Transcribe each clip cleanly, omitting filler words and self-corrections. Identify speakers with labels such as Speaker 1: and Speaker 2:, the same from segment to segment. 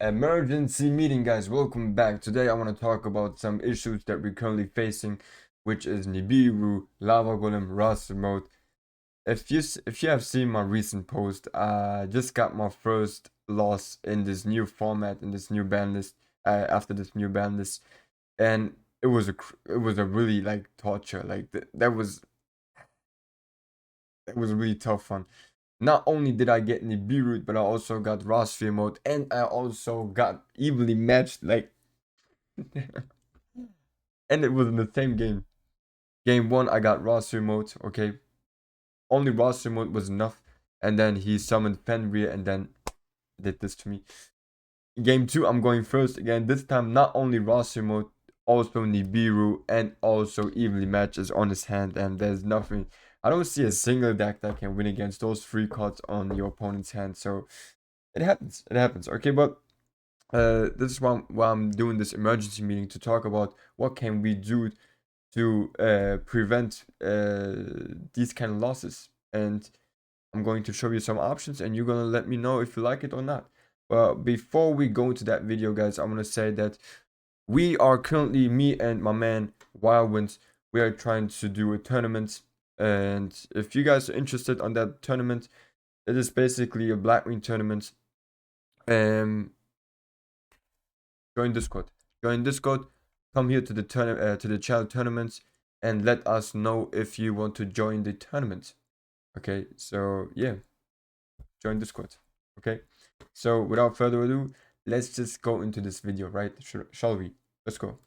Speaker 1: Emergency meeting, guys. Welcome back. Today I want to talk about some issues that we're currently facing, which is Nibiru, Lava Golem, Rust mode. If you have seen my recent post, I just got my first loss in this new format, in this new ban list, after this new ban list, and it was a really like torture. Like that was a really tough one. Not only did I get Nibiru, but I also got Rossphere mode, and I also got evenly matched, like, and it was in the same game. Game one, I got Rossphere mode, okay? Only Rossphere mode was enough, and then he summoned Fenrir and then did this to me. Game two, I'm going first again. This time, not only Rossphere mode, also Nibiru, and also evenly matches on his hand, and there's nothing. I don't see a single deck that can win against those three cards on your opponent's hand, so it happens. It happens. Okay, but this is why I'm doing this emergency meeting to talk about what can we do to prevent these kind of losses. And I'm going to show you some options, and you're gonna let me know if you like it or not. Well, before we go into that video, guys, I'm gonna say that we are currently, me and my man Wildwinds, we are trying to do a tournament. And if you guys are interested on that tournament, it is basically a Blackwing tournament. Um, join Discord. Join Discord. Come here to the to the channel tournaments and let us know if you want to join the tournament. Okay, so yeah, join Discord. Okay, so without further ado, let's just go into this video, right? Shall we? Let's go.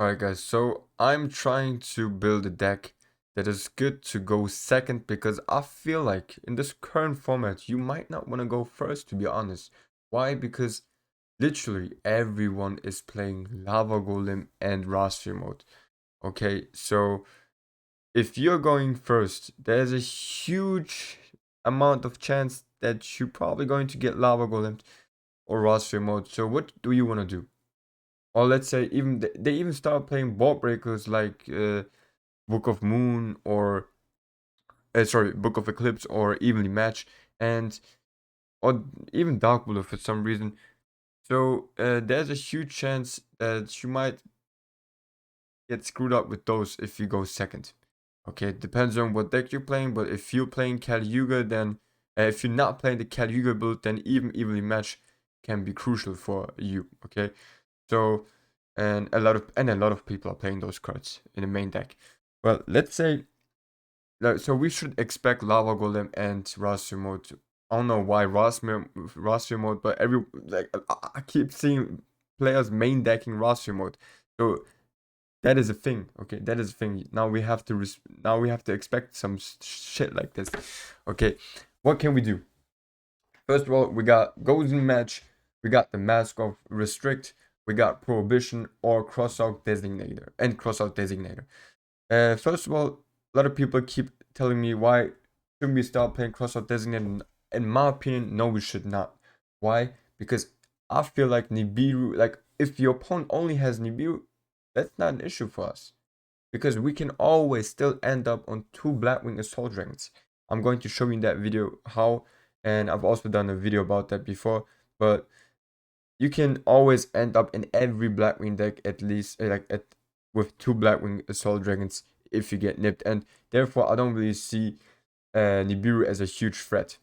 Speaker 1: Alright, guys, so I'm trying to build a deck that is good to go second because I feel like in this current format, you might not want to go first, to be honest. Why? Because literally everyone is playing Lava Golem and Rossphere mode. Okay, so if you're going first, there's a huge amount of chance that you're probably going to get Lava Golem or Rossphere mode. So what do you want to do? Or let's say even they even start playing board breakers like Book of Moon or sorry, Book of Eclipse or Evenly Match, and or even Dark Blue for some reason. So there's a huge chance that you might get screwed up with those if you go second. Okay, it depends on what deck you're playing, but if you're playing Kali Yuga, then if you're not playing the Kali Yuga build, then even Evenly Match can be crucial for you. Okay, so and a lot of people are playing those cards in the main deck. Well, let's say so we should expect Lava Golem and Rossphere mode. I don't know why Rossphere mode, but I keep seeing players main decking Rossphere mode. So that is a thing. Okay, that is a thing. Now we have to expect some shit like this. Okay, what can we do? First of all, we got Golden Match, we got the Mask of Restrict, we got Prohibition or Crossout Designator. First of all, a lot of people keep telling me why shouldn't we start playing Crossout Designator? In my opinion, no, we should not. Why? Because I feel like Nibiru, like if your opponent only has Nibiru, that's not an issue for us. Because we can always still end up on two Blackwing Assault Dragons. I'm going to show you in that video how, and I've also done a video about that before, but you can always end up in every Blackwing deck at least with two Blackwing Assault Dragons if you get nipped, and therefore I don't really see Nibiru as a huge threat.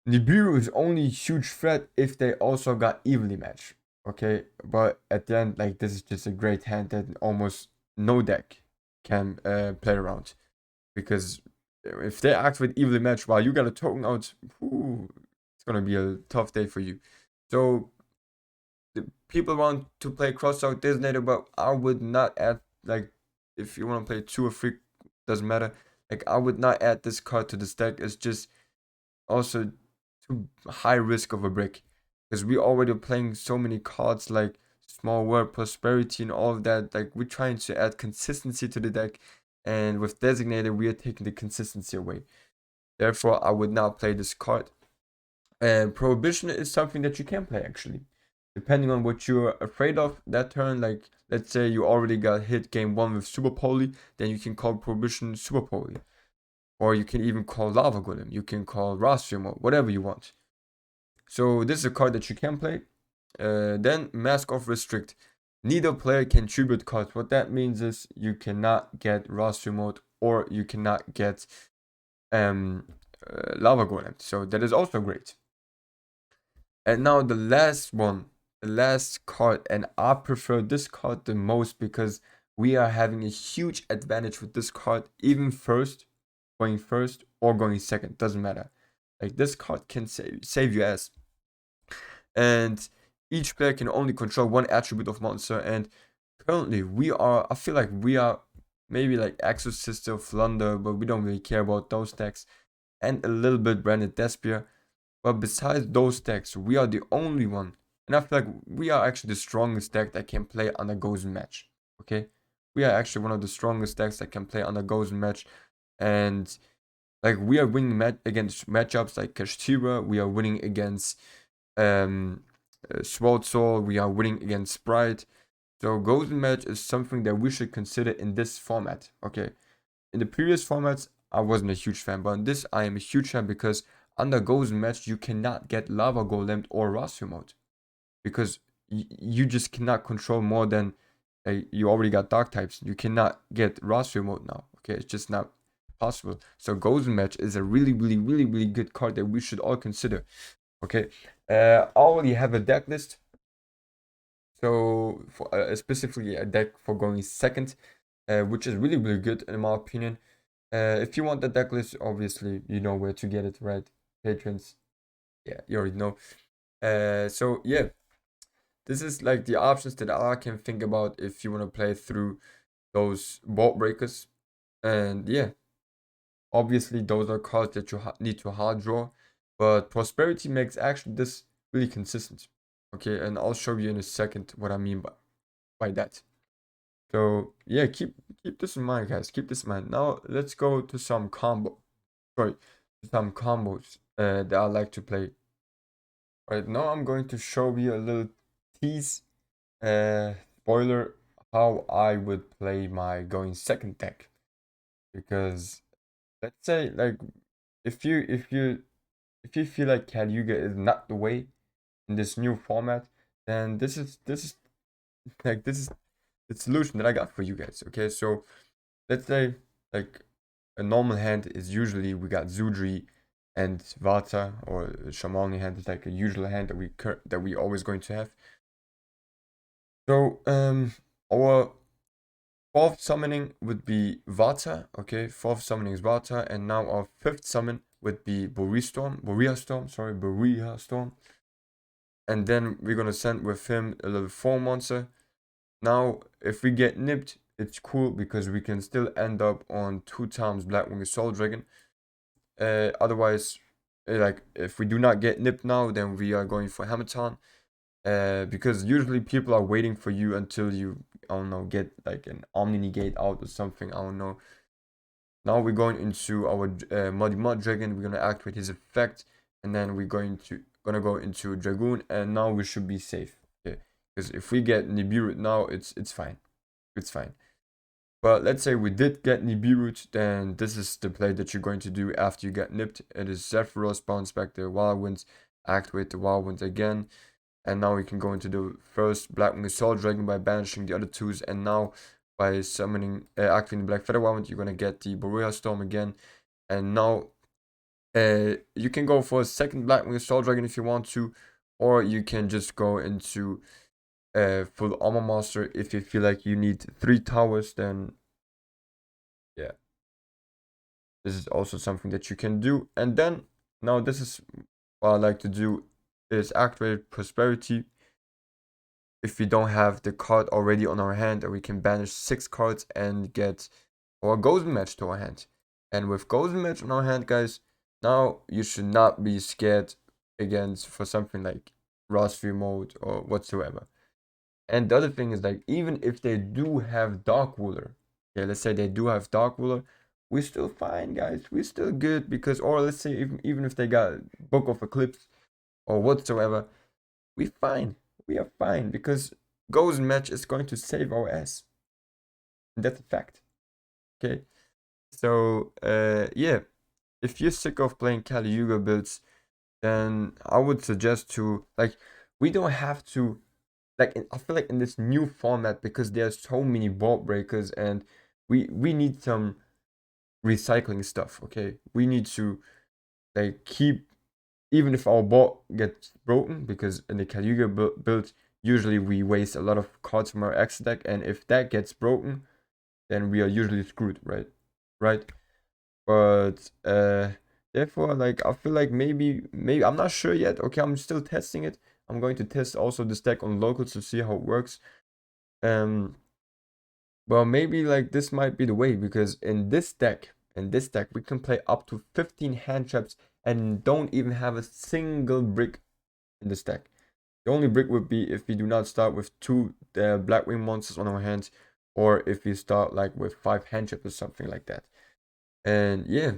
Speaker 1: Nibiru is only a huge threat if they also got evenly matched. Okay, but at the end, like, this is just a great hand that almost no deck can play around, because if they activate evenly matched while you got a token out, ooh, it's gonna be a tough day for you. So the people want to play Crossout Designator, but I would not add, like, if you want to play 2 or 3, doesn't matter. Like, I would not add this card to this deck. It's just also too high risk of a break, because we already playing so many cards like Small World, Prosperity, and all of that. Like, we're trying to add consistency to the deck, and with Designator, we are taking the consistency away. Therefore, I would not play this card. And Prohibition is something that you can play, actually, depending on what you're afraid of that turn. Like, let's say you already got hit game 1 with Super Poly, then you can call Prohibition Super Poly. Or you can even call Lava Golem, you can call Rossphere mode, whatever you want. So this is a card that you can play. Then Mask of Restrict. Neither player can tribute cards. What that means is you cannot get Roster Mode or you cannot get Lava Golem. So that is also great. And now the last one, the last card, and I prefer this card the most because we are having a huge advantage with this card, even going first or going second, doesn't matter. Like this card can save your ass. And each player can only control one attribute of monster. And currently I feel like we are maybe like Exorcist of Flunder, but we don't really care about those decks. And a little bit Branded Despia. But besides those decks, we are the only one. And I feel like we are actually the strongest deck that can play on a Gozen match. Okay? We are actually one of the strongest decks that can play on a Gozen match. And like we are winning against matchups like Kashtira, we are winning against Sword Soul, we are winning against Sprite. So Gozen match is something that we should consider in this format. Okay. In the previous formats, I wasn't a huge fan, but in this I am a huge fan because under Gozen match you cannot get Lava Golem or Rasu mode. Because you just cannot control more than you already got dark types. You cannot get Rasu mode now. Okay, it's just not possible. So Gozen match is a really good card that we should all consider. Okay, I already have a deck list. So for specifically a deck for going second, which is really good in my opinion. If you want the deck list, obviously you know where to get it, right? Patrons, yeah, you already know. So yeah, this is like the options that I can think about if you want to play through those Vault Breakers. And yeah, obviously those are cards that you need to hard draw, but Prosperity makes actually this really consistent. Okay, and I'll show you in a second what I mean by that. So yeah, keep this in mind, guys. Keep this in mind. Now let's go to some some combos that I like to play. Right now, I'm going to show you a little tease, spoiler, how I would play my going second deck. Because let's say like if you feel like Caliuga is not the way in this new format, then this is the solution that I got for you guys. Okay, so let's say like a normal hand is usually we got Zudri and Vata, or Shamani hand is like a usual hand that we always going to have. So our fourth summoning would be Vata. Okay, fourth summoning is Vata, and now our fifth summon would be Borea Storm. And then we're gonna send with him a level 4 monster. Now, if we get nipped, it's cool because we can still end up on 2 times Blackwing Assault Dragon. Otherwise, like if we do not get nipped now, then we are going for Hamilton. Because usually people are waiting for you until you, I don't know, get like an Omni Negate out or something. I don't know. Now we're going into our Muddy Mud Dragon. We're gonna activate his effect, and then we're gonna go into Dragoon, and now we should be safe. Okay, because if we get Nibiru now, it's fine. It's fine. But let's say we did get Nibiru, then this is the play that you're going to do after you get nipped. It is Zephyros, bounce back the Wild Winds, activate the Wild Winds again. And now we can go into the first Blackwing Assault Dragon by banishing the other twos. And now by summoning, activating the Black Feather Wild, you're going to get the Borea Storm again. And now you can go for a second Blackwing Assault Dragon if you want to. Or you can just go into full Armor Master if you feel like you need 3 towers. Then yeah, this is also something that you can do. And then now this is what I like to do is activate Prosperity. If we don't have the card already on our hand, or we can banish 6 cards and get our Gozen match to our hand. And with Gozen match on our hand, guys, now you should not be scared against for something like Rosary mode or whatsoever. And the other thing is like, even if they do have Dark Ruler, okay, let's say they do have Dark Ruler, we're still fine, guys. We're still good because, or let's say even if they got Book of Eclipse or whatsoever, we're fine. We are fine because Gozen match is going to save our ass. That's a fact. Okay. So yeah, if you're sick of playing Caliuga builds, then I would suggest to like we don't have to I feel like in this new format because there's so many ball breakers and we need some recycling stuff. Okay, we need to like keep even if our ball gets broken because in the Caliga build usually we waste a lot of cards from our X deck and if that gets broken then we are usually screwed, right? But therefore like I feel like maybe I'm not sure yet. Okay, I'm still testing it. I'm going to test also this deck on locals to see how it works. Well, maybe like this might be the way because in this deck we can play up to 15 hand traps and don't even have a single brick in this deck. The only brick would be if we do not start with two Blackwing monsters on our hands, or if we start like with 5 hand traps or something like that. And yeah,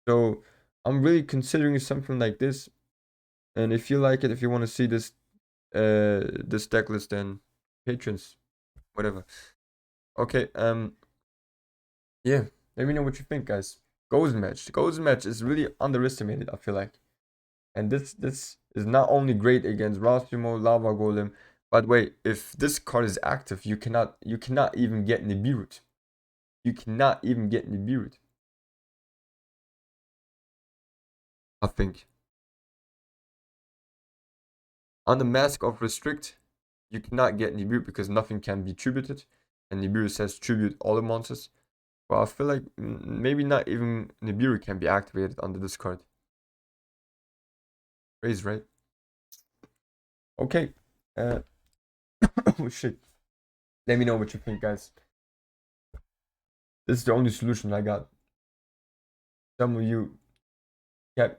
Speaker 1: so I'm really considering something like this. And if you like it, if you want to see this deck list, then patrons, whatever. Okay, yeah, let me know what you think, guys. The Gozen match is really underestimated, I feel like. And this is not only great against Rasimo, Lava Golem, but wait, if this card is active, you cannot even get Nibiru. You cannot even get Nibiru, I think. On the Mask of Restrict, you cannot get Nibiru because nothing can be tributed. And Nibiru says tribute all the monsters. But I feel like maybe not even Nibiru can be activated under this card. Crazy, right? Okay. Oh shit. Let me know what you think, guys. This is the only solution I got. Some of you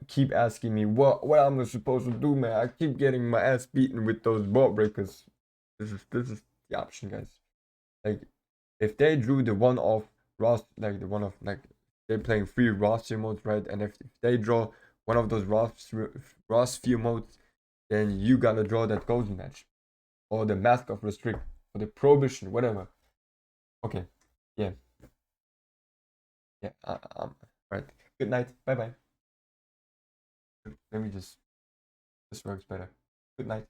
Speaker 1: keep asking me what I'm supposed to do, man. I keep getting my ass beaten with those ball breakers. This is the option, guys. Like if they drew the one off Ross, like the one of like they're playing 3 Ross modes, right? And if they draw one of those Ross fear modes, then you gotta draw that Gozen match or the Mask of Restrict or the Prohibition, whatever. Okay, yeah, yeah. Right. Good night. Bye bye. Let me just. This works better. Good night.